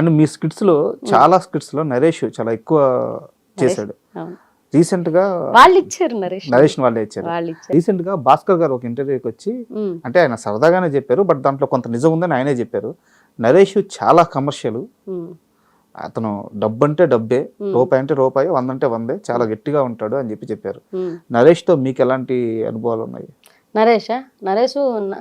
And మీ స్కిట్స్లో చాలా స్కిట్స్లో నరేష్ చాలా ఎక్కువ చేశాడు. రీసెంట్ గా వాళ్ళు ఇచ్చారు, నరేష్ వాళ్ళే ఇచ్చారు. రీసెంట్ గా భాస్కర్ గారు ఒక ఇంటర్వ్యూకి వచ్చి, అంటే ఆయన సరదాగానే చెప్పారు, బట్ దాంట్లో కొంత నిజం ఉందని ఆయనే చెప్పారు. నరేష్ చాలా కమర్షియల్, అతను డబ్బు అంటే డబ్బే, రూపాయి అంటే రూపాయి, 100 అంటే 100, చాలా గట్టిగా ఉంటాడు అని చెప్పారు. నరేష్ తో మీకు ఎలాంటి అనుభవాలు ఉన్నాయి? నరేష్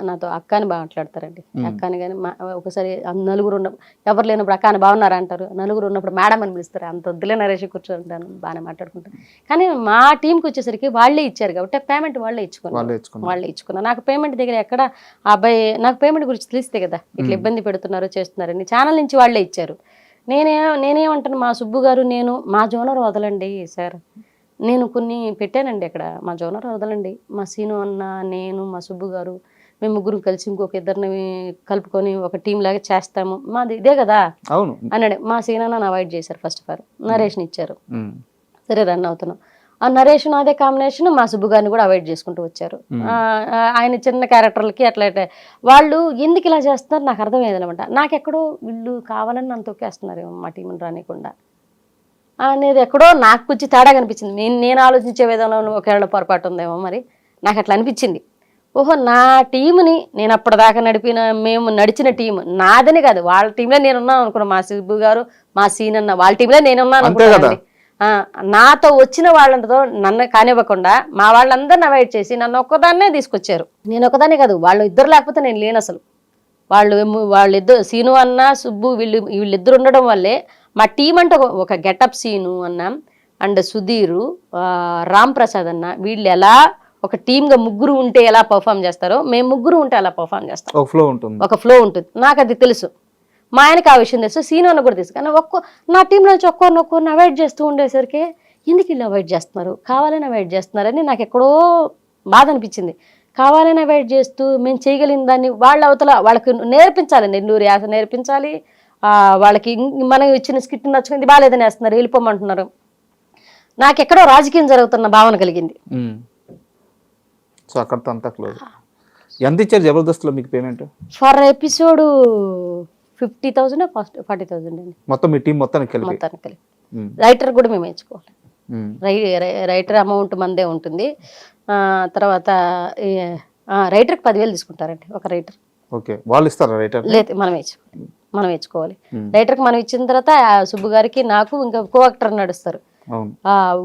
నాతో అక్క అని బాగా మాట్లాడతారండి. అక్క అని కానీ ఒకసారి నలుగురు ఉన్నప్పుడు, ఎవరు లేనప్పుడు అక్క అని బాగున్నారా అంటారు, నలుగురు ఉన్నప్పుడు మేడం అని పిలుస్తారు. అంత వద్దులే నరేష్ కూర్చోంటాను, బాగానే మాట్లాడుకుంటాను. కానీ మా టీంకి వచ్చేసరికి వాళ్ళే ఇచ్చారు కాబట్టి పేమెంట్ వాళ్ళే ఇచ్చుకున్నారు. నాకు పేమెంట్ దగ్గర ఎక్కడ ఆ అబ్బాయి నాకు పేమెంట్ గురించి తెలిస్తే కదా ఇట్లా ఇబ్బంది పెడుతున్నారు చేస్తున్నారని ఛానల్ నుంచి వాళ్ళే ఇచ్చారు. నేనేమంటాను, మా సుబ్బు గారు నేను మా జోనర్ వదలండి సార్, నేను కొన్ని పెట్టానండి అక్కడ, మా జోనర్ వదలండి, మా సీను అన్న, నేను, మా సుబ్బు గారు, మేము ముగ్గురు కలిసి ఇంకొక ఇద్దరిని కలుపుకొని ఒక టీం లాగా చేస్తాము, మాది ఇదే కదా అన్నాడు. మా సీను అన్న అవాయిడ్ చేశారు. ఫస్ట్ ఆఫ్ ఆల్ నరేష్ని ఇచ్చారు. సరే రన్ అవుతున్నాం. ఆ నరేష్ అదే కాంబినేషన్ మా సుబ్బు గారిని కూడా అవాయిడ్ చేసుకుంటూ వచ్చారు. ఆయన చిన్న క్యారెక్టర్లకి అట్లా వాళ్ళు ఎందుకు ఇలా చేస్తున్నారు నాకు అర్థమయ్యేదనమాట. నాకెక్కడో వీళ్ళు కావాలని నన్ను తొక్కేస్తున్నారు మా టీంని రానికుండా అనేది ఎక్కడో నాకు కొంచెం తేడా కనిపించింది. నేను ఆలోచించే విధానంలో ఒకవేళ పొరపాటు ఉందేమో మరి, నాకు అట్లా అనిపించింది. ఓహో, నా టీంని నేను అప్పటిదాకా మేము నడిచిన టీం నాదని కాదు, వాళ్ళ టీంలో నేనున్నాను అనుకున్నాను. మా సుబ్బు గారు, మా సీనన్న వాళ్ళ టీంలో నేనున్నాను అనుకున్నాను. నాతో వచ్చిన వాళ్ళతో నన్ను కానివ్వకుండా మా వాళ్ళందరిని అవాయిడ్ చేసి నన్ను ఒక్కదాన్నే తీసుకొచ్చారు. నేను ఒకదాన్నే కాదు, వాళ్ళు ఇద్దరు లేకపోతే నేను లేను అసలు. వాళ్ళిద్దరు సీను అన్న సుబ్బు వీళ్ళిద్దరు ఉండడం వల్లే మా టీం అంటే ఒక గెటప్ సీను అన్న అండ్ సుధీరు, రామ్ ప్రసాద్ అన్న, వీళ్ళు ఎలా ఒక టీమ్గా ముగ్గురు ఉంటే ఎలా పర్ఫామ్ చేస్తారో మేము ముగ్గురు ఉంటే అలా పర్ఫామ్ చేస్తాం. ఒక ఫ్లో ఉంటుంది. నాకు అది తెలుసు, మా ఆయనకి ఆ విషయం తెలుసు, సీను అన్న కూడా తెలుసు. కానీ నా టీంలో నుంచి ఒక్కొక్కరిని అవాయిడ్ చేస్తూ ఉండేసరికి ఎందుకు వీళ్ళు అవాయిడ్ చేస్తున్నారు, కావాలని అవాయిడ్ చేస్తున్నారని నాకు ఎక్కడో బాధ అనిపించింది. కావాలని అవాయిడ్ చేస్తూ మేము చేయగలిగిన దాన్ని వాళ్ళ అవతల వాళ్ళకి నేర్పించాలి, నెల్లూరు యాస నేర్పించాలి. వాళ్ళకి మనం ఇచ్చిన స్కిట్ నచ్చుకుంది, బాగాలేదని వేస్తున్నారు, వెళ్ళిపోమంటున్నారు. నాకెక్కడో రాజకీయం జరుగుతున్న భావన కలిగింది. సో అక్కడతో అంతా క్లోజ్. ఎంత ఇచ్చారు జబర్దస్త్లో మీకు పేమెంట్? ఫర్ ఎపిసోడ్ 50,000 40,000 అండి. మొత్తం మీ టీం మొత్తానికి కలిపి. రైటర్ కూడా మేము వేయించుకోవాలి. రైటర్ అమౌంట్ మందే ఉంటుంది. తర్వాత రైటర్కి 10,000 తీసుకుంటారండి ఒక రైటర్. ఓకే, వాళ్ళు ఇస్తారా రైటర్? లేదు, మనం వేయించుకోవాలి. రైటర్కి మనం ఇచ్చిన తర్వాత సుబ్బు గారికి నాకు ఇంకా కో యాక్టర్ నడుస్తారు.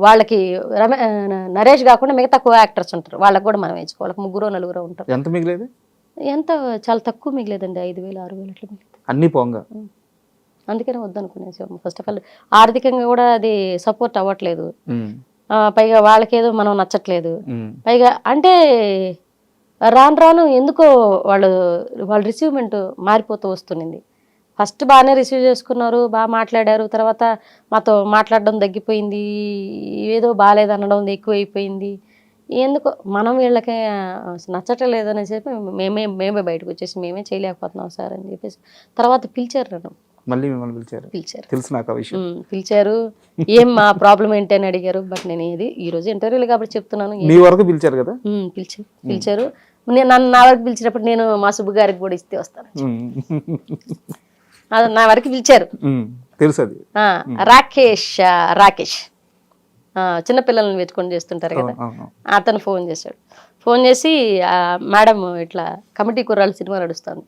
వాళ్ళకి నరేష్ కాకుండా మిగతా కో యాక్టర్స్ ఉంటారు, వాళ్ళకి కూడా మనం వేయించుకోవాలి. 3-4 ఉంటారు. ఎంత మిగిలేదు? ఎంత చాలా తక్కువ మిగిలేదండి, 5,000 6,000 అట్లా మిగిలేదు అన్ని పోంగా. అందుకనే వద్దనుకునేసాము. ఫస్ట్ ఆఫ్ ఆల్ ఆర్థికంగా కూడా అది సపోర్ట్ అవ్వట్లేదు. పైగా వాళ్ళకేదో మనం నచ్చట్లేదు. పైగా అంటే రాను ఎందుకో వాళ్ళ రిసీవ్మెంట్ మారిపోతూ వస్తుంది. ఫస్ట్ బాగానే రిసీవ్ చేసుకున్నారు, బాగా మాట్లాడారు. తర్వాత మాతో మాట్లాడడం తగ్గిపోయింది, ఏదో బాగాలేదనడం ఎక్కువైపోయింది. ఎందుకో మనం వీళ్ళకి నచ్చటం లేదని చెప్పి మేమే బయటకు వచ్చేసి మేమే చేయలేకపోతున్నాం సార్ అని చెప్పేసి తర్వాత పిలిచారు నన్ను. మళ్ళీ మిమ్మల్ని పిలిచారు. తెలుసు నాకు ఆ విషయం. పిలిచారు, ఏం మా ప్రాబ్లం ఏంటి అని అడిగారు. బట్ నేను ఈ రోజు ఇంటర్వ్యూలు కాబట్టి చెప్తున్నాను. మీ వరకు పిలిచారు కదా? పిలిచారు. నా వరకు పిలిచినప్పుడు నేను మా సుబ్బు గారికి కూడా ఇస్తే వస్తాను. నా వరకు పిలిచారు. తెలుసు అది. రాకేష్ చిన్నపిల్లల్ని వెతుకొని చేస్తుంటారు కదా, అతను ఫోన్ చేసి మేడం ఇట్లా కమిటీ కుర్రాళ్ళు సినిమా నడుస్తుంది,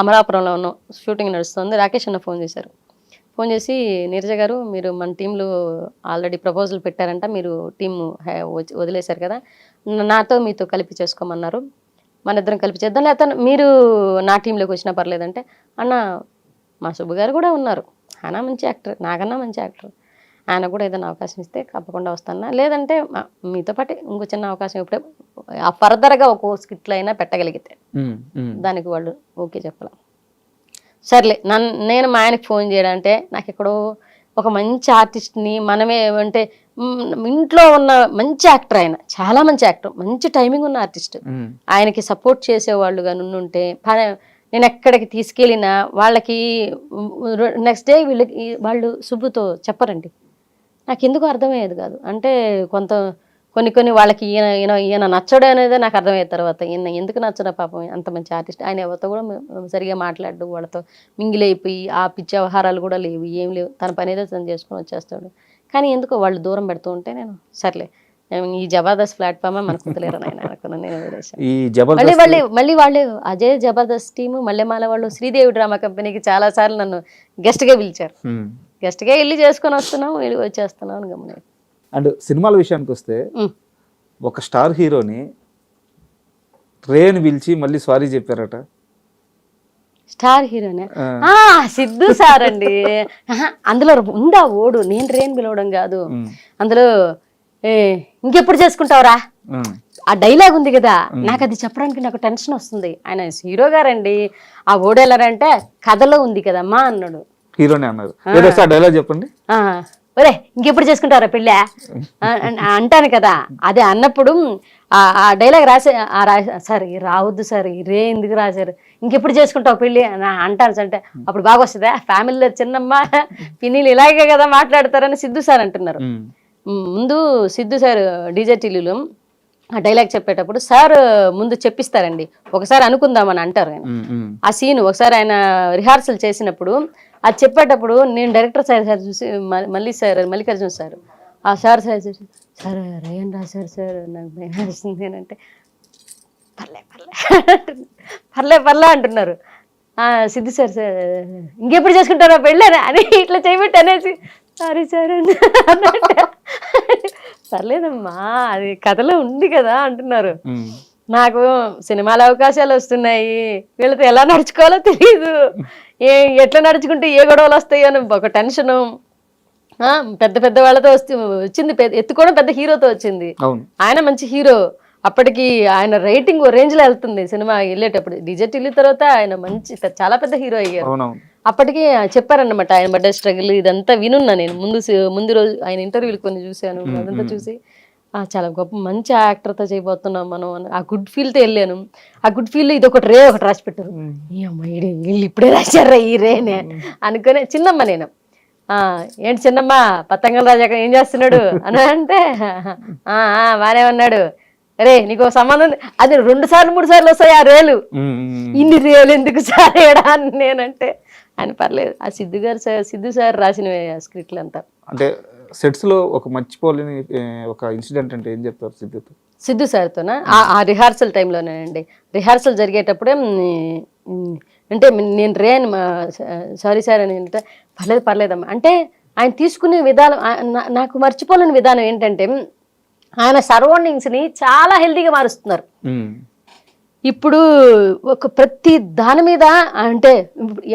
అమలాపురంలో ఉన్న షూటింగ్ నడుస్తుంది, రాకేష్ అన్న ఫోన్ చేశారు. ఫోన్ చేసి నీరజ గారు మీరు మన టీంలో ఆల్రెడీ ప్రపోజల్ పెట్టారంట, మీరు టీం వదిలేశారు కదా, నాతో మీతో కలిపి చేసుకోమన్నారు, మన ఇద్దరం కలిపి చేద్దాం, లేకపోతే మీరు నా టీంలోకి వచ్చినా పర్లేదంటే, అన్న మా సుబ్బు గారు కూడా ఉన్నారు, ఆయన మంచి యాక్టర్, నాకన్నా మంచి యాక్టర్, ఆయన కూడా ఏదైనా అవకాశం ఇస్తే తప్పకుండా వస్తాను, లేదంటే మీతో పాటు ఇంకో చిన్న అవకాశం ఇప్పుడే ఫర్దర్గా ఒక్కో స్కిట్లో అయినా పెట్టగలిగితే దానికి వాళ్ళు ఓకే చెప్పాలి. సర్లే నేను మా ఆయనకి ఫోన్ చేయడంటే నాకు ఎక్కడో ఒక మంచి ఆర్టిస్ట్ని మనమే అంటే ఇంట్లో ఉన్న మంచి యాక్టర్, ఆయన చాలా మంచి యాక్టర్, మంచి టైమింగ్ ఉన్న ఆర్టిస్ట్, ఆయనకి సపోర్ట్ చేసేవాళ్ళుగా నుండుంటే నేను ఎక్కడికి తీసుకెళ్ళినా వాళ్ళకి నెక్స్ట్ డే వాళ్ళు సుబ్బుతో చెప్పరండి. నాకు ఎందుకు అర్థమయ్యేది కాదు. అంటే కొన్ని వాళ్ళకి ఈయన నచ్చడం అనేది నాకు అర్థమయ్యే తర్వాత ఈయన ఎందుకు నచ్చడా పాపం అంత మంచి ఆర్టిస్ట్. ఆయన ఎవరితో కూడా సరిగా మాట్లాడు, వాళ్ళతో మింగిలైపోయి ఆ పిచ్చి వ్యవహారాలు కూడా లేవు, ఏం లేవు, తన పని ఏదో తను చేసుకొని వచ్చేస్తాడు. కానీ ఎందుకో వాళ్ళు దూరం పెడుతూ ఉంటే నేను సర్లే ఈ జబర్దస్త్ ప్లాట్ఫామ్ మనకు కుదలేరు నాయన అనుకున్నాను. నేను మళ్ళీ వాళ్ళు అజయ్ జబర్దస్త్ టీము మల్లెమాల వాళ్ళు శ్రీదేవి డ్రామా కంపెనీకి చాలా సార్లు నన్ను గెస్ట్గా పిలిచారు. గెస్ట్గా వెళ్ళి చేసుకొని వస్తున్నాం, వెళ్ళి వచ్చేస్తున్నాం అని గమని. అండ్ సినిమాల విషయానికి వస్తే ఒక స్టార్ హీరోని రేని పిలిచి మళ్ళీ సారీ చెప్పారట. స్టార్ హీరోనే సిద్ధు సార్ అండి. అందులో ఉందా ఓడు, నేను రేన్ పిలవడం కాదు, అందులో ఇంకెప్పుడు చేసుకుంటావురా ఆ డైలాగ్ ఉంది కదా, నాకు అది చెప్పడానికి నాకు టెన్షన్ వస్తుంది. ఆయన హీరో గారండి, ఆ ఓడు ఎలారంటే కథలో ఉంది కదమ్మా అన్నాడు. హీరోనే అన్నారు, డైలాగ్ చెప్పండి. ఒరే ఇంకెప్పుడు చేసుకుంటారా పెళ్ళా అంటాను కదా, అదే అన్నప్పుడు ఆ డైలాగ్ సార్ రావద్దు సార్, రే ఎందుకు రాశారు, ఇంకెప్పుడు చేసుకుంటావు పెళ్ళి అంటాను అంటే అప్పుడు బాగా వస్తుందా, ఫ్యామిలీలో చిన్నమ్మ పిన్నిలు ఇలాగే కదా మాట్లాడతారని సిద్ధు సార్ అంటున్నారు. ముందు సిద్ధు సార్ డీజే టిల్లులో ఆ డైలాగ్ చెప్పేటప్పుడు సార్ ముందు చెప్పిస్తారండి, ఒకసారి అనుకుందామని అంటారు ఆయన. ఆ సీన్ ఒకసారి ఆయన రిహార్సల్ చేసినప్పుడు అది చెప్పేటప్పుడు నేను డైరెక్టర్ సార్ చూసి మల్లికార్జున సార్ ఆ సార్ సార్ రేయన్ రాశారు సార్, నాకు భయం వేస్తుంది అంటే పర్లే అంటున్నారు. సిద్ధు సార్ ఇంకెప్పుడు చేసుకుంటారా పెళ్ళారా అని ఇట్లా చేయబెట్టి అనేసి సారీ సార్ అన్నట్టు పర్లేదమ్మా అది కథలో ఉంది కదా అంటున్నారు. నాకు సినిమాల అవకాశాలు వస్తున్నాయి, వీళ్ళతో ఎలా నడుచుకోవాలో తెలియదు, ఎట్లా నడుచుకుంటే ఏ గొడవలు వస్తాయి అని ఒక టెన్షను. పెద్ద వాళ్ళతో వచ్చింది, ఎత్తుకోవడం పెద్ద హీరోతో వచ్చింది. ఆయన మంచి హీరో, అప్పటికి ఆయన రేటింగ్ రేంజ్ లో వెళ్తుంది సినిమా వెళ్ళేటప్పుడు. డిజెట్ వెళ్ళిన తర్వాత ఆయన మంచి చాలా పెద్ద హీరో అయ్యారు. అప్పటికి చెప్పారన్నమాట ఆయన బర్త్డే స్ట్రగుల్ ఇదంతా వినున్నా నేను. ముందు రోజు ఆయన ఇంటర్వ్యూలు కొన్ని చూశాను, అదంతా చూసి చాలా గొప్ప మంచి యాక్టర్తో చేయబోతున్నాం మనం అని ఆ గుడ్ ఫీల్తో వెళ్ళాను. ఆ గుడ్ ఫీల్ ఇది ఒకటి రాసి పెట్టారు. ఈ అమ్మాయి వీళ్ళు ఇప్పుడే రాశారా ఈ రేనే అనుకునే చిన్నమ్మ నేను. ఏంటి చిన్నమ్మ పతంగం రాజా ఏం చేస్తున్నాడు అని అంటే బానే ఉన్నాడు, అరే నీకు సంబంధం అది 2 సార్లు 3 సార్లు వస్తాయి ఆ రేలు, ఇన్ని రేలు ఎందుకు సార్ ఏడా అని నేనంటే ఆయన పర్లేదు. ఆ సిద్ధు సార్ రాసిన స్క్రిప్ట్లు అంతా. అంటే సెట్స్ లో ఒక మర్చిపోలేని ఒక ఇన్సిడెంట్ అంటే ఏం చెప్తారు సిద్ధు సార్తోనా? ఆ రిహార్సల్ టైంలోనేనండి. రిహార్సల్ జరిగేటప్పుడే అంటే నేను రేన్ సారీ సార్ అని అంటే పర్లేదమ్మా అంటే ఆయన తీసుకునే విధానం నాకు మర్చిపోలేని విధానం ఏంటంటే ఆయన సరౌండింగ్స్ ని చాలా హెల్తీగా మారుస్తున్నారు. ఇప్పుడు ఒక ప్రతి దాని మీద అంటే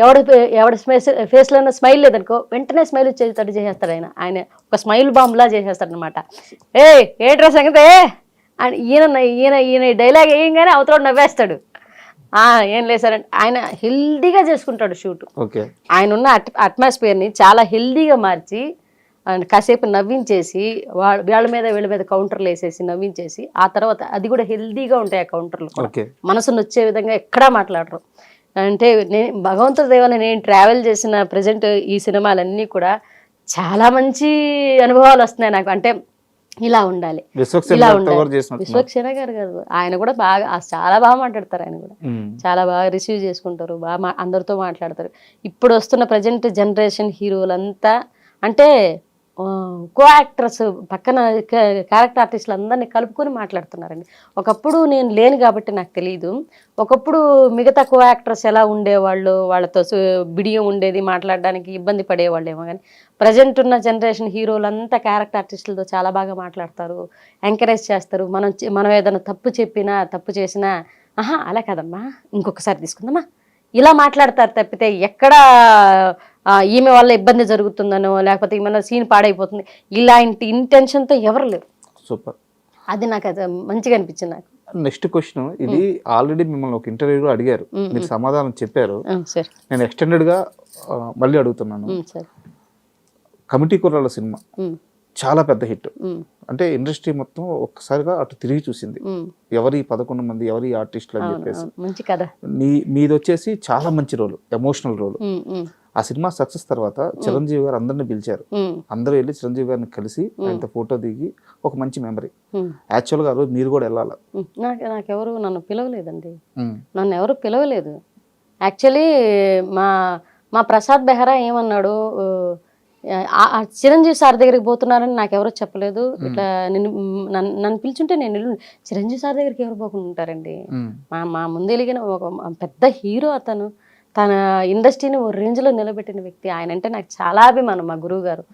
ఎవడ ఫేస్ లో స్మైల్ లేదనుకో వెంటనే స్మైల్ వచ్చేటట్టు చేసేస్తాడు ఆయన. ఆయన ఒక స్మైల్ బాంబ్ లా చేసేస్తాడు అనమాట. ఏంట్రా సంగతే అని ఈయన డైలాగ్ వేయంగానే అవతల నవ్వేస్తాడు. ఏం లేదు సార్ అంటే ఆయన హెల్దీగా చేసుకుంటాడు షూట్. ఆయన ఉన్న అట్మాస్ఫియర్ ని చాలా హెల్దీగా మార్చి కాసేపు నవ్వించేసి వీళ్ళ మీద కౌంటర్లు వేసేసి నవ్వించేసి ఆ తర్వాత అది కూడా హెల్దీగా ఉంటాయి ఆ కౌంటర్లు. మనసును వచ్చే విధంగా ఎక్కడా మాట్లాడరు. అంటే భగవంతుడి దేవాన్ని నేను ట్రావెల్ చేసిన ప్రజెంట్ ఈ సినిమాలన్నీ కూడా చాలా మంచి అనుభవాలు వస్తున్నాయి నాకు. అంటే ఇలా ఉండాలి, ఇలా ఉండాలి. విశ్వక్సేన గారు కాదు, ఆయన కూడా బాగా చాలా బాగా మాట్లాడతారు. ఆయన కూడా చాలా బాగా రిసీవ్ చేసుకుంటారు, బాగా అందరితో మాట్లాడతారు. ఇప్పుడు వస్తున్న ప్రజెంట్ జనరేషన్ హీరోలంతా అంటే కో యాక్టర్స్ పక్కన క్యారెక్టర్ ఆర్టిస్టులు అందరినీ కలుపుకొని మాట్లాడుతున్నారండి. ఒకప్పుడు నేను లేను కాబట్టి నాకు తెలియదు, ఒకప్పుడు మిగతా కో యాక్టర్స్ ఎలా ఉండేవాళ్ళు, వాళ్ళతో బిడియం ఉండేది, మాట్లాడడానికి ఇబ్బంది పడేవాళ్ళు ఏమో. కానీ ప్రజెంట్ ఉన్న జనరేషన్ హీరోలంతా క్యారెక్టర్ ఆర్టిస్టులతో చాలా బాగా మాట్లాడతారు, ఎంకరేజ్ చేస్తారు. మనం ఏదైనా తప్పు చెప్పినా తప్పు చేసినా అలా కదమ్మా ఇంకొకసారి తీసుకుందామా ఇలా మాట్లాడతారు తప్పితే ఎక్కడ ఈమె వల్ల ఇబ్బంది జరుగుతుందనో లేకపోతే ఏమైనా సీన్ పాడైపోతుంది ఇలాంటి ఇంటెన్షన్తో ఎవరు లేరు. సూపర్, అది నాకు అది మంచిగా అనిపించింది. నాకు నెక్స్ట్ క్వశ్చన్, ఇది ఆల్రెడీ మిమ్మల్ని ఒక ఇంటర్వ్యూలో అడిగారు, మీరు సమాధానం చెప్పారు. నేను ఎక్స్టెండెడ్ గా మళ్ళీ అడుగుతున్నాను. కమిటీ కుర్రాళ్ళ సినిమా చాలా పెద్ద హిట్, అంటే ఇండస్ట్రీ మొత్తం ఒక్కసారిగా అటు తిరిగి చూసింది, ఎవరి 11 మంది ఎవరి ఆర్టిస్టులు అని చెప్పేసి. మంచి కథ. మీది వచ్చేసి చాలా మంచి రోల్, ఎమోషనల్ రోల్. ఆ సినిమా సక్సెస్ తర్వాత చిరంజీవి గారు అందరిని పిలిచారు. అందరూ వెళ్ళి చిరంజీవి గారిని కలిసి ఆయనతో ఫోటో దిగి ఒక మంచి మెమరీ. యాక్చువల్గా ఆ రోజు మీరు కూడా వెళ్ళాలి. నాకెవరు నన్ను పిలవలేదండి, నన్ను ఎవరు పిలవలేదు. యాక్చువల్లీ మా ప్రసాద్ బెహ్రా ఏమన్నాడు, చిరంజీవి సార్ దగ్గరికి పోతున్నారని నాకెవరో చెప్పలేదు. ఇట్లా నన్ను పిలిచుంటే నేను చిరంజీవి సార్ దగ్గరికి ఎవరు పోకుండా ఉంటారండి. మా ముందు వెలిగిన ఒక పెద్ద హీరో అతను, తన ఇండస్ట్రీని ఓ రేంజ్లో నిలబెట్టిన వ్యక్తి. ఆయన అంటే నాకు చాలా అభిమానం, మా గురువు గారు.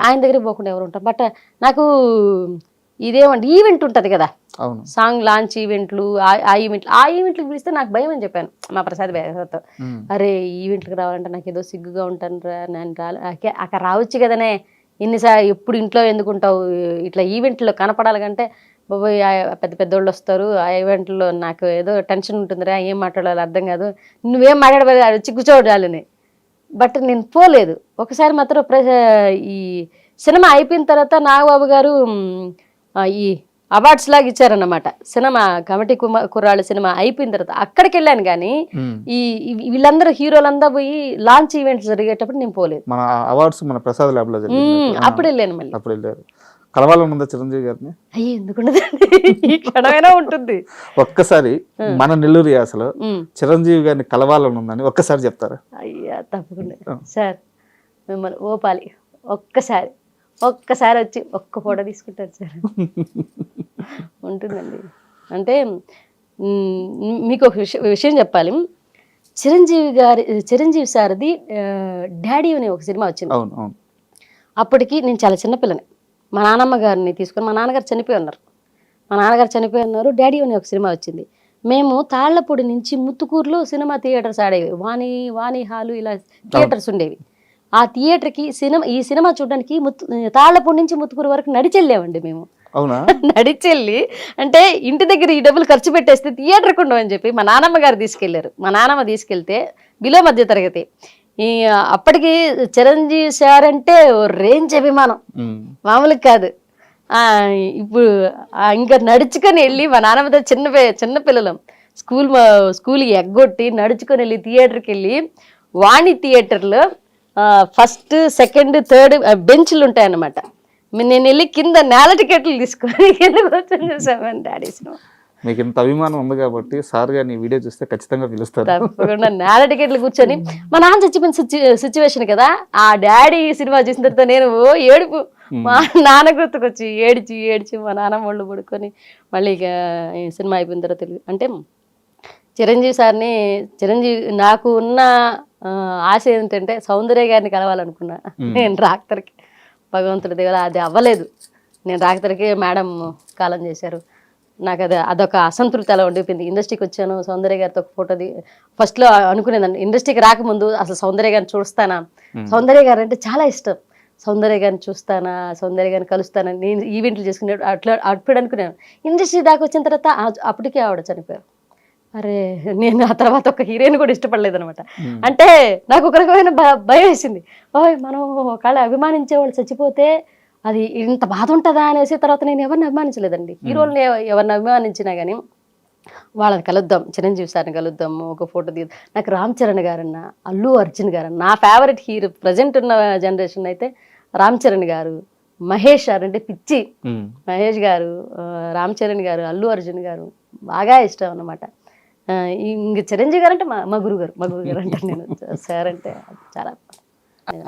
ఆయన దగ్గరికి పోకుండా ఎవరు ఉంటారు. బట్ నాకు ఇదేమంటే ఈవెంట్ ఉంటుంది కదా, సాంగ్ లాంచ్ ఈవెంట్లు, ఆ ఈవెంట్లకు పిలిస్తే నాకు భయం అని చెప్పాను మా ప్రసాద్ బెహ్రాతో. అరే ఈవెంట్లకు రావాలంటే నాకు ఏదో సిగ్గుగా ఉంటాను రా, నేను అక్కడ రావచ్చు కదనే, ఎన్నిసార్లు ఎప్పుడు ఇంట్లో ఎందుకుంటావు, ఇట్లా ఈవెంట్లో కనపడాలి కంటే బాబోయ్ పెద్ద పెద్దోళ్ళు వస్తారు, ఆ ఈవెంట్లో నాకు ఏదో టెన్షన్ ఉంటుందిరా, ఏం మాట్లాడాలి అర్థం కాదు, నువ్వేం మాట్లాడబోదు వచ్చి కూర్చోడాలని. బట్ నేను పోలేదు. ఒకసారి మాత్రం ఈ సినిమా అయిపోయిన తర్వాత నాగబాబు గారు ఈ అవార్డ్స్ లాగా ఇచ్చారన్నమాట. సినిమా కమిటీ కుర్రాళ్ళ సినిమా అయిపోయిన తర్వాత అక్కడికి వెళ్ళాను, కానీ వీళ్ళందరూ హీరోలందరూ పోయి లాంచ్ ఈవెంట్స్ జరిగేటప్పుడు నేను పోలేదు. మన అవార్డ్స్ మన ప్రసాద్ ల్యాబ్ లో అప్పుడు వెళ్ళాను. మళ్ళీ అప్పుడు వెళ్ళారు. కలవాలని ఉందా చిరంజీవి గారిని? అయ్యి ఎందుకుండదండి, ఈ క్షణమైనా ఉంటుంది. ఒక్కసారి మన నెల్లూరు యాసలో చిరంజీవి గారిని కలవాలని ఉందని ఒక్కసారి చెప్తారా? అయ్యా తప్పకుండా సార్, మిమ్మల్ని ఓపాలి, ఒక్కసారి వచ్చి ఒక్క ఫోటో తీసుకుంటారు సార్. ఉంటుందండి. అంటే మీకు ఒక విషయం చెప్పాలి. చిరంజీవి సార్ది డాడీ అనే ఒక సినిమా వచ్చింది. అప్పటికి నేను చాలా చిన్నపిల్లని. మా నాన్నమ్మ గారిని తీసుకొని, మా నాన్నగారు చనిపోయి ఉన్నారు, డాడీ అనే ఒక సినిమా వచ్చింది. మేము తాళ్లపూడి నుంచి ముత్తుకూరులో సినిమా థియేటర్స్ ఆడేవి, వాణి హాలు ఇలా థియేటర్స్ ఉండేవి. ఆ థియేటర్కి ఈ సినిమా చూడడానికి తాళ్లపూడి నుంచి ముత్తుకూరు వరకు నడిచెళ్ళామండి మేము. నడిచెళ్ళి అంటే ఇంటి దగ్గర ఈ డబ్బులు ఖర్చు పెట్టేస్తే థియేటర్కి ఉండవని చెప్పి మా నాన్నమ్మ గారు తీసుకెళ్లారు. మా నాన్నమ్మ తీసుకెళ్తే బిలో మధ్య తరగతి, అప్పటికి చిరంజీవి సార్ అంటే రేంజ్ అభిమానం మామూలుగా కాదు. ఇప్పుడు ఇంకా నడుచుకొని వెళ్ళి మా నాన్నమ్మతో చిన్న పిల్లలం స్కూల్కి ఎగ్గొట్టి నడుచుకొని వెళ్ళి థియేటర్కి వెళ్ళి వాణి థియేటర్లో ఫస్ట్ సెకండ్ థర్డ్ బెంచ్లు ఉంటాయన్నమాట. నేను వెళ్ళి కింద నేల టికెట్లు తీసుకొని కింద కూర్చొని చూసామని డాడీ సినిమా. మీకు ఇంత అభిమానం ఉంది కాబట్టి సార్ గారిని ఈ వీడియో చూస్తే ఖచ్చితంగా పిలుస్తారు. తప్పకుండా నేల టికెట్లు కూర్చొని, మా నాన్న చచ్చిపోయిన సిచ్యువేషన్ కదా, ఆ డాడీ సినిమా చూసిన తర్వాత నేను ఏడుపు, మా నాన్న గుర్తుకొచ్చి ఏడ్చి మా నాన్న ఒళ్ళు పడుకొని మళ్ళీ ఇక సినిమా అయిపోయిన తర్వాత అంటే చిరంజీవి నాకు ఉన్న ఆశ ఏంటంటే సౌందర్య గారిని కలవాలనుకున్నా. నేను రాక్తరికి భగవంతుడి దగ్గర అది అవ్వలేదు. నేను రాక్తరికి మేడం కాలం చేశారు. నాకు అదొక అసంతృప్తి అలా ఉండిపోయింది. ఇండస్ట్రీకి వచ్చాను, సౌందర్య గారితో ఒక ఫోటో ఫస్ట్లో అనుకునేదాన్ని, ఇండస్ట్రీకి రాకముందు అసలు సౌందర్య గారిని చూస్తానా, సౌందర్య గారు అంటే చాలా ఇష్టం, సౌందర్య గారిని చూస్తానా, సౌందర్య గారిని కలుస్తానా, నేను ఈవెంట్లు చేసుకునే అప్పుడు అనుకున్నాను. ఇండస్ట్రీ దాకా వచ్చిన తర్వాత అప్పటికే ఆవిడ చనిపోయారు. అరే నేను ఆ తర్వాత ఒక హీరోయిన్ కూడా ఇష్టపడలేదు అనమాట. అంటే నాకు ఒక రకమైన భయం వేసింది. మనం ఒకవేళ అభిమానించే వాళ్ళు చచ్చిపోతే అది ఇంత బాధ ఉంటుందా అనేసి తర్వాత నేను ఎవరిని అభిమానించలేదండి. హీరోల్ని ఎవరిని అభిమానించినా కానీ వాళ్ళని కలుద్దాం, చిరంజీవి సార్ని కలుద్దాము, ఒక ఫోటో నాకు రామ్ చరణ్ గారన్నా, అల్లు అర్జున్ గారన్నా, నా ఫేవరెట్ హీరో ప్రజెంట్ ఉన్న జనరేషన్ అయితే రామ్ చరణ్ గారు, మహేష్ గారు అంటే పిచ్చి, మహేష్ గారు, రామ్ చరణ్ గారు, అల్లు అర్జున్ గారు బాగా ఇష్టం అన్నమాట. ఇంక చిరంజీవి గారు అంటే మా గురువు గారు అంటారు. నేను సార్ అంటే చాలా.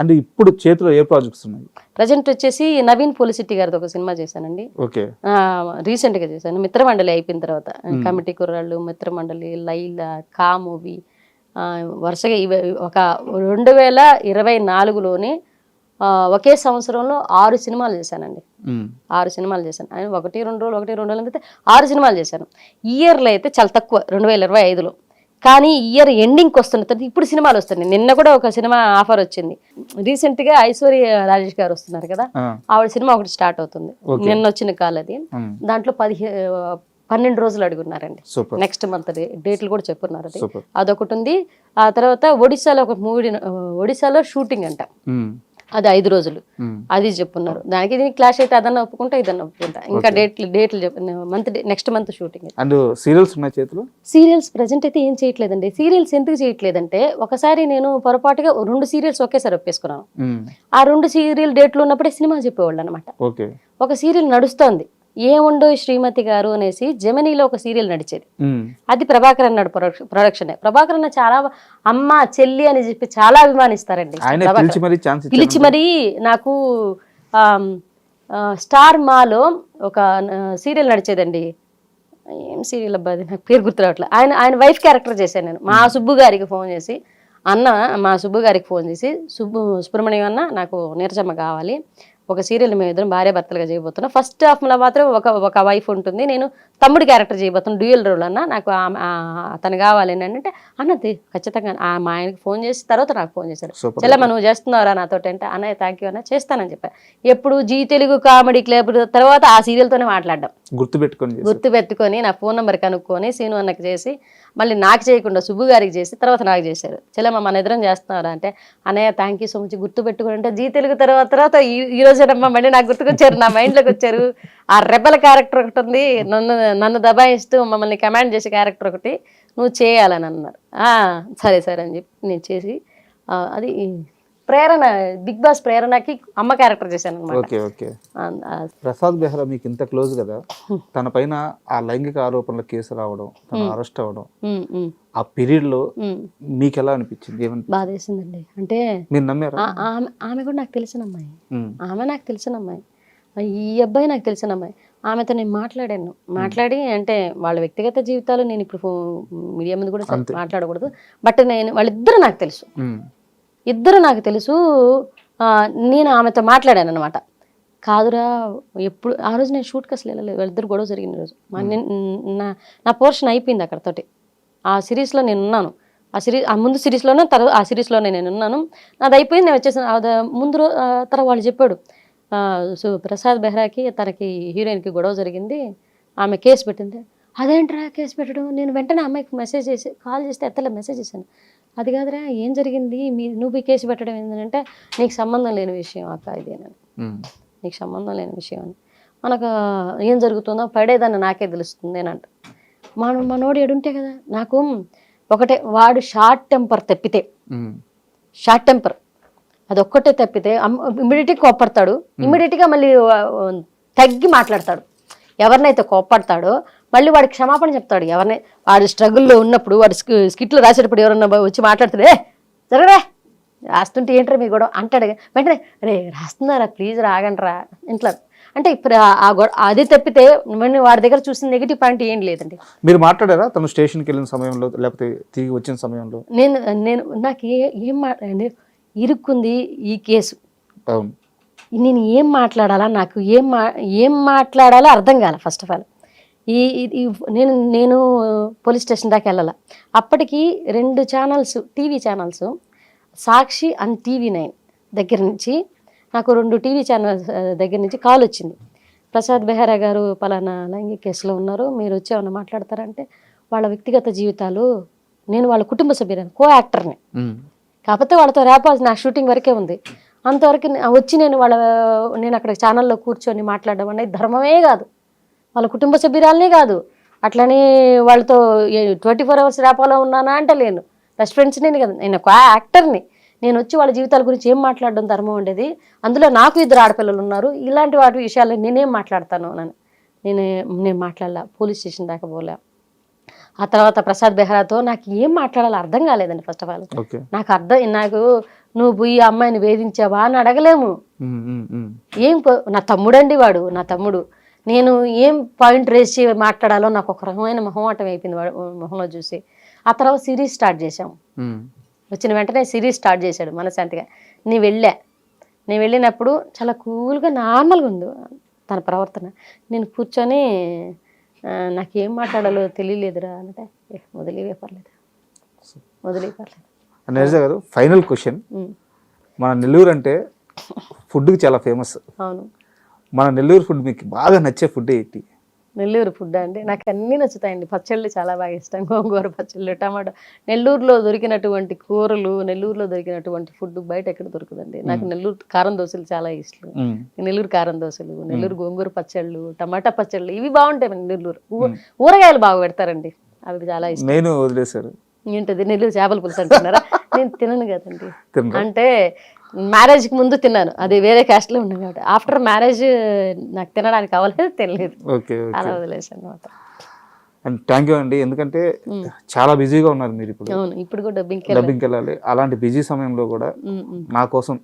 అంటే ఇప్పుడు చేతిలో ఏ ప్రాజెక్ట్స్ ఉన్నాయి? ప్రజెంట్ వచ్చేసి నవీన్ పోలిసిటీ గారితో ఒక సినిమా చేశానండి. రీసెంట్ గా చేశాను. మిత్రమండలి అయిపోయిన తర్వాత కమిటీ కుర్రాళ్ళు, మిత్రమండలి, లైలా, కా మూవీ, వరుసగా ఒక 2024లోనే ఒకే సంవత్సరంలో 6 సినిమాలు చేశానండి. 6 సినిమాలు చేశాను. 1-2 రోజులు అయితే 6 సినిమాలు చేశాను. ఇయర్లో అయితే చాలా తక్కువ 2025లో. కానీ ఇయర్ ఎండింగ్కి వస్తున్న తర్వాత ఇప్పుడు సినిమాలు వస్తున్నాయి. నిన్న కూడా ఒక సినిమా ఆఫర్ వచ్చింది. రీసెంట్ గా ఐశ్వర్య రాజేష్ గారు వస్తున్నారు కదా, ఆవిడ సినిమా ఒకటి స్టార్ట్ అవుతుంది. నిన్న వచ్చిన కాల్ అది. దాంట్లో 12 రోజులు అడుగున్నారండి. నెక్స్ట్ మంత్ డేట్లు కూడా చెప్పున్నారు. అదొకటి ఉంది. ఆ తర్వాత ఒడిశాలో ఒక మూవీ, ఒడిశాలో షూటింగ్ అంట. అది 5 రోజులు అది చెప్పున్నారు. దానికి దీనికి క్లాష్ అయితే అదన్నా ఒప్పుకుంటా ఇదన్నా ఒప్పుకుంటా. ఇంకా డేట్లు next month shooting. And serials ఉన్నాయి చేతిలో? సీరియల్స్ ప్రెజెంట్ అయితే ఏం చేయట్లేదండి. సీరియల్స్ ఎందుకు చేయట్లేదంటే ఒకసారి నేను పొరపాటుగా 2 సీరియల్స్ ఒకేసారి ఒప్పేసుకున్నాను. ఆ 2 సీరియల్ డేట్లు ఉన్నప్పుడే సినిమా చెప్పేవాళ్ళు అనమాట. ఒక సీరియల్ నడుస్తోంది ఏముండో శ్రీమతి గారు అనేసి జెమినీలో ఒక సీరియల్ నడిచేది. అది ప్రభాకర్ అన్నాడు ప్రొడక్షన్. ప్రభాకర్ అన్న చాలా అమ్మ చెల్లి అని చెప్పి చాలా అభిమానిస్తారండి. పిలిచి మరీ నాకు స్టార్ మాలో ఒక సీరియల్ నడిచేదండి. ఏం సీరియల్ అబ్బా అది నాకు పేరు గుర్తురావట్లేదు. ఆయన వైఫ్ క్యారెక్టర్ చేశాను నేను. మా సుబ్బు గారికి ఫోన్ చేసి మా సుబ్బు గారికి ఫోన్ చేసి సుబ్రహ్మణ్యం అన్న నాకు నీరజమ్మ కావాలి, ఒక సీరియల్ మేము ఇద్దరం భార్య భర్తలుగా చేయబోతున్నాం. ఫస్ట్ హాఫ్లో మాత్రం ఒక వైఫ్ ఉంటుంది, నేను తమ్ముడి క్యారెక్టర్ చేయబోతున్నాను, డ్యూయల్ రోల్ అన్న, నాకు తను కావాలి అని అంటే అన్నది ఖచ్చితంగా. మా ఆయనకి ఫోన్ చేసి తర్వాత నాకు ఫోన్ చేశాడు, చెల్లెమ్మ నువ్వు చేస్తున్నావురా నాతోటి అంటే అన్నయ్య థ్యాంక్ యూ అన్న చేస్తానని చెప్పాను. ఎప్పుడు జీ తెలుగు కామెడీ క్లబ్ తర్వాత ఆ సీరియల్తోనే మాట్లాడడం గుర్తుపెట్టుకొని నా ఫోన్ నెంబర్ కనుక్కొని సీను అన్నకి చేసి మళ్ళీ నాకు చేయకుండా సుబ్బు గారికి చేసి తర్వాత నాకు చేశారు. చెల్లెమ్మ మన ఇద్దరం చేస్తున్నారా అంటే అన్నయ్య థ్యాంక్ యూ సో మచ్ గుర్తుపెట్టుకుని అంటే జీ తెలుగు తర్వాత ఈ రోజేనమ్మా మళ్ళీ నాకు గుర్తుకొచ్చారు, నా మైండ్లోకి వచ్చారు. ఆ రెబల్ క్యారెక్టర్ ఒకటి ఉంది, నన్ను దబాయిస్తూ మమ్మల్ని కమాండ్ చేసే క్యారెక్టర్ ఒకటి నువ్వు చేయాలని అన్నారు. సరే సరే అని చెప్పి నేను చేసి అది ప్రేరణ బిగ్ బాస్ ప్రేరణకి అమ్మ క్యారెక్టర్ చేశాను అనమాట. ప్రసాద్ బెహ్రా మీకు ఇంత క్లోజ్ కదా, తన పైన ఆ లైంగిక ఆరోపణల కేసు రావడం, తన అరెస్ట్ అవ్వడం, ఆ పీరియడ్ లో మీకు ఎలా అనిపించింది? బాధేసిందండి. అంటే మీరు నమ్మారా? ఆమె కూడా నాకు తెలిసిన అమ్మాయి, నాకు తెలిసిన అమ్మాయి, ఈ అబ్బాయి నాకు తెలిసిన అమ్మాయి. ఆమెతో నేను మాట్లాడి అంటే వాళ్ళ వ్యక్తిగత జీవితాలు నేను ఇప్పుడు మీడియా ముందు కూడా మాట్లాడకూడదు, బట్ వాళ్ళిద్దరూ నాకు తెలుసు, ఇద్దరు నాకు తెలుసు. నేను ఆమెతో మాట్లాడాను అనమాట. కాదురా ఎప్పుడు ఆ రోజు నేను షూట్కి అసలు వెళ్ళలేదు, వాళ్ళిద్దరు గొడవ జరిగిన రోజు. నా పోర్షన్ అయిపోయింది అక్కడతోటి. ఆ సిరీస్లో నేను ఉన్నాను, ఆ ముందు సిరీస్లోనే ఆ సిరీస్లోనే నేను ఉన్నాను, నాది అయిపోయింది, నేను వచ్చేసాను. ముందు తర్వాత వాళ్ళు చెప్పాడు సో ప్రసాద్ బెహ్రాకి తనకి హీరోయిన్కి గొడవ జరిగింది, ఆమె కేసు పెట్టింది. అదేంట్రా కేసు పెట్టడం? నేను వెంటనే అమ్మాయికి మెసేజ్ చేసి కాల్ చేస్తే ఎత్తలే మెసేజ్ చేశాను. అది కాదురా ఏం జరిగింది, నువ్వు కేసు పెట్టడం ఏంటంటే నీకు సంబంధం లేని విషయం అక్క ఇది అని, నీకు సంబంధం లేని విషయం అని, మనకు ఏం జరుగుతుందో పడేదాన్ని నాకే తెలుస్తుంది అని అంట. మనోడు ఏడుంటే కదా నాకు ఒకటే, వాడు షార్ట్ టెంపర్ తప్పితే, షార్ట్ టెంపర్ అదొక్కటే తప్పితే ఇమ్మీడియట్గా కోప్పడతాడు, ఇమ్మీడియట్గా మళ్ళీ తగ్గి మాట్లాడతాడు. ఎవరినైతే కోప్పడతాడో మళ్ళీ వాడికి క్షమాపణ చెప్తాడు. ఎవరినై వాడు స్ట్రగుల్లో ఉన్నప్పుడు, వాడు స్కిట్లు రాసేటప్పుడు ఎవరన్నా వచ్చి మాట్లాడుతుండే జరగరా రాస్తుంటే ఏంట్రా మీ గొడవ అంటాడు. వెంటనే రే రాస్తున్నారా ప్లీజ్ రాగండ్రా ఇంట్లో అంటే ఇప్పుడు అది తప్పితే వాడి దగ్గర చూసిన నెగిటివ్ పాయింట్ ఏం లేదండి. మీరు మాట్లాడారా తను స్టేషన్కి వెళ్ళిన సమయంలో లేకపోతే తిరిగి వచ్చిన సమయంలో? నేను నాకు ఏం ఇరుక్కుంది ఈ కేసు, నేను ఏం మాట్లాడాలా, నాకు ఏం మాట్లాడాలో అర్థం కాలే. ఫస్ట్ ఆఫ్ ఆల్ నేను పోలీస్ స్టేషన్ దాకా వెళ్ళాల. అప్పటికి 2 channels TV channels Sakshi and TV9 దగ్గర నుంచి నాకు 2 టీవీ ఛానల్స్ దగ్గర నుంచి కాల్ వచ్చింది. ప్రసాద్ బెహ్రా గారు పలానా లైంగిక కేసులో ఉన్నారు, మీరు వచ్చి ఏమన్నా మాట్లాడతారంటే వాళ్ళ వ్యక్తిగత జీవితాలు, నేను వాళ్ళ కుటుంబ సభ్యులను కో-యాక్టర్ని, కాకపోతే వాళ్ళతో ర్యాప్ నా షూటింగ్ వరకే ఉంది. అంతవరకు వచ్చి నేను అక్కడ ఛానల్లో కూర్చొని మాట్లాడడం అనేది ధర్మమే కాదు, వాళ్ళ కుటుంబ సభ్యురాలనే కాదు, అట్లనే వాళ్ళతో 24 hours ర్యాపాలో ఉన్నానా అంటే లేను, బెస్ట్ ఫ్రెండ్స్ నేను కదా, నేను ఒక యాక్టర్ని, నేను వచ్చి వాళ్ళ జీవితాల గురించి ఏం మాట్లాడడం ధర్మం ఉండేది, అందులో నాకు 2 ఆడపిల్లలు ఉన్నారు, ఇలాంటి వాటి విషయాల్లో నేనేం మాట్లాడతాను అని నేను మాట్లాడలా, పోలీస్ స్టేషన్ దాకా పోలే. ఆ తర్వాత ప్రసాద్ బెహ్రాతో నాకు ఏం మాట్లాడాలో అర్థం కాలేదండి. ఫస్ట్ ఆఫ్ ఆల్ నాకు నువ్వు పోయి అమ్మాయిని వేధించావా అని అడగలేము. నా తమ్ముడండి వాడు, నా తమ్ముడు, నేను ఏం పాయింట్ రేస్ చేసి మాట్లాడాలో నాకు ఒక రకమైన మొహమాటం అయిపోయింది మొహంలో చూసి. ఆ తర్వాత సిరీస్ స్టార్ట్ చేశాము. వచ్చిన వెంటనే సిరీస్ స్టార్ట్ చేశాడు మనశాంతిగా. నేను వెళ్ళినప్పుడు చాలా కూల్గా నార్మల్గా ఉంది తన ప్రవర్తన. నేను కూర్చొని నాకేం మాట్లాడాలో తెలియలేదురా అంటే వదిలేవే పర్లేదు. గారు ఫైనల్ క్వశ్చన్, మన నెల్లూరు అంటే ఫుడ్కి చాలా ఫేమస్. అవును. మన నెల్లూరు ఫుడ్ మీకు బాగా నచ్చే ఫుడ్ ఏంటి? నెల్లూరు ఫుడ్ అండి నాకు అన్నీ నచ్చుతాయండి. పచ్చళ్ళు చాలా బాగా ఇష్టం. గోంగూర పచ్చళ్ళు, టమాటా. నెల్లూరులో దొరికినటువంటి కూరలు, నెల్లూరులో దొరికినటువంటి ఫుడ్ బయట ఎక్కడ దొరకదండి. నాకు నెల్లూరు కారం దోశలు చాలా ఇష్టం. నెల్లూరు కారం దోశలు, నెల్లూరు గోంగూర పచ్చళ్ళు, టమాటా పచ్చళ్ళు ఇవి బాగుంటాయి. నెల్లూరు ఊరగాయలు బాగా పెడతారండి, అవి చాలా ఇష్టం. నేను వదిలేశారు ఏంటది నెల్లూరు చేపల పులుసు అంటున్నారా? నేను తినను కదండి. అంటే మ్యారేజ్కి ముందు తిన్నాను, అది వేరే క్యాస్ట్లో ఉన్నాను కాబట్టి. ఆఫ్టర్ మ్యారేజ్ నాకు తినడానికి అవ్వలేదు, తినలేదు, అలా వదిలేసాను అనమాట. అండ్ థ్యాంక్ యూ అండి, ఎందుకంటే చాలా బిజీగా ఉన్నారు మీరు ఇప్పుడు. అవును, ఇప్పుడు కూడా డబ్బింగ్కి వెళ్ళాలి. అలాంటి బిజీ సమయంలో కూడా నా కోసం,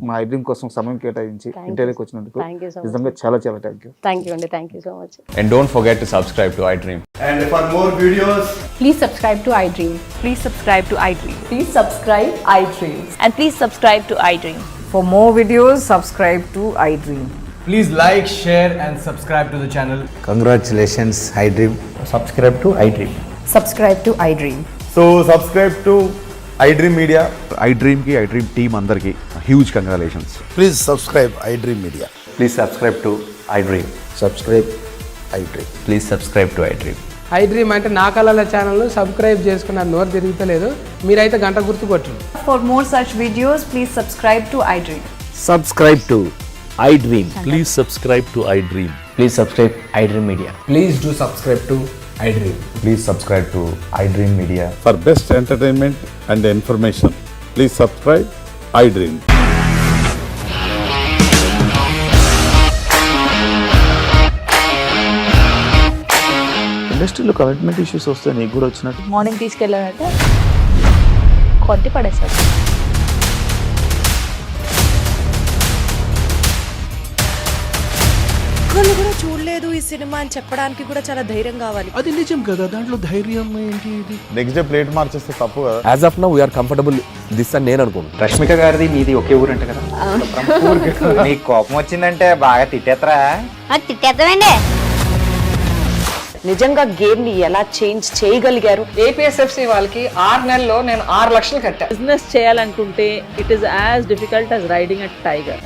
మా ఐడ్రీమ్ కోసం సమయం కేటాయించి ఇంటర్వ్యూకి వచ్చినందుకు నిజంగా చాలా చాలా థ్యాంక్ యూ. థ్యాంక్ యూ అండి, thank you so much. And don't forget to subscribe to iDream. And for more videos, please subscribe to iDream. Please subscribe to iDream. Please subscribe iDream. And please subscribe to iDream. For more videos, subscribe to iDream. please like, share and subscribe to the channel. Congratulations, iDream. Subscribe to iDream. Subscribe to iDream. So subscribe to iDream Media. iDream team andarki huge congratulations. Please subscribe iDream Media. Please subscribe to iDream. Subscribe iDream. Please subscribe to iDream. iDream అంటే నా కళల ఛానల్ను subscribe చేసుకున్న నోరు తిరుగుతలేదు, మీరైతే గంట గుర్తు కొట్టండి. For more such videos, please subscribe to iDream. Subscribe to iDream. Please subscribe to iDream. Please subscribe iDream Media. Please do subscribe to iDream. Please subscribe to iDream Media. For best entertainment and information, please subscribe iDream. ఇండస్ట్రీలో commitment issues వస్తే నీకు కూడా వచ్చినట్టు? Morning తీసుకెళ్ళాడంటే కొట్టి పడేస్తాడు. ఒక్కళ్ళు కూడా చూడలేదు ఈ సినిమా అని చెప్పడానికి కూడా చాలా ధైర్యం కావాలి. అది నిజం కదా, దాంట్లో ధైర్యం ఏంటి? ఇది నెక్స్ట్ డే ప్లేట్ మార్చేస్తే తప్పు కదా. As of now, we are comfortable this అని నేను అనుకుంటున్నాను. రష్మిక గారిది మీది ఒకే ఊరు అంట కదా? నీకు కోపం వచ్చిందంటే బాగా తిట్టేత్తరా? తిట్టేద్దామండి. నిజంగా గేమ్ ని ఎలా చేంజ్ చేయగలిగారు? ఏపీఎస్ఎఫ్సి వాళ్ళకి 6 నెలల్లో నేను 6 లక్షలు కట్టా. బిజినెస్ చేయాలనుకుంటే it is as difficult as riding a tiger.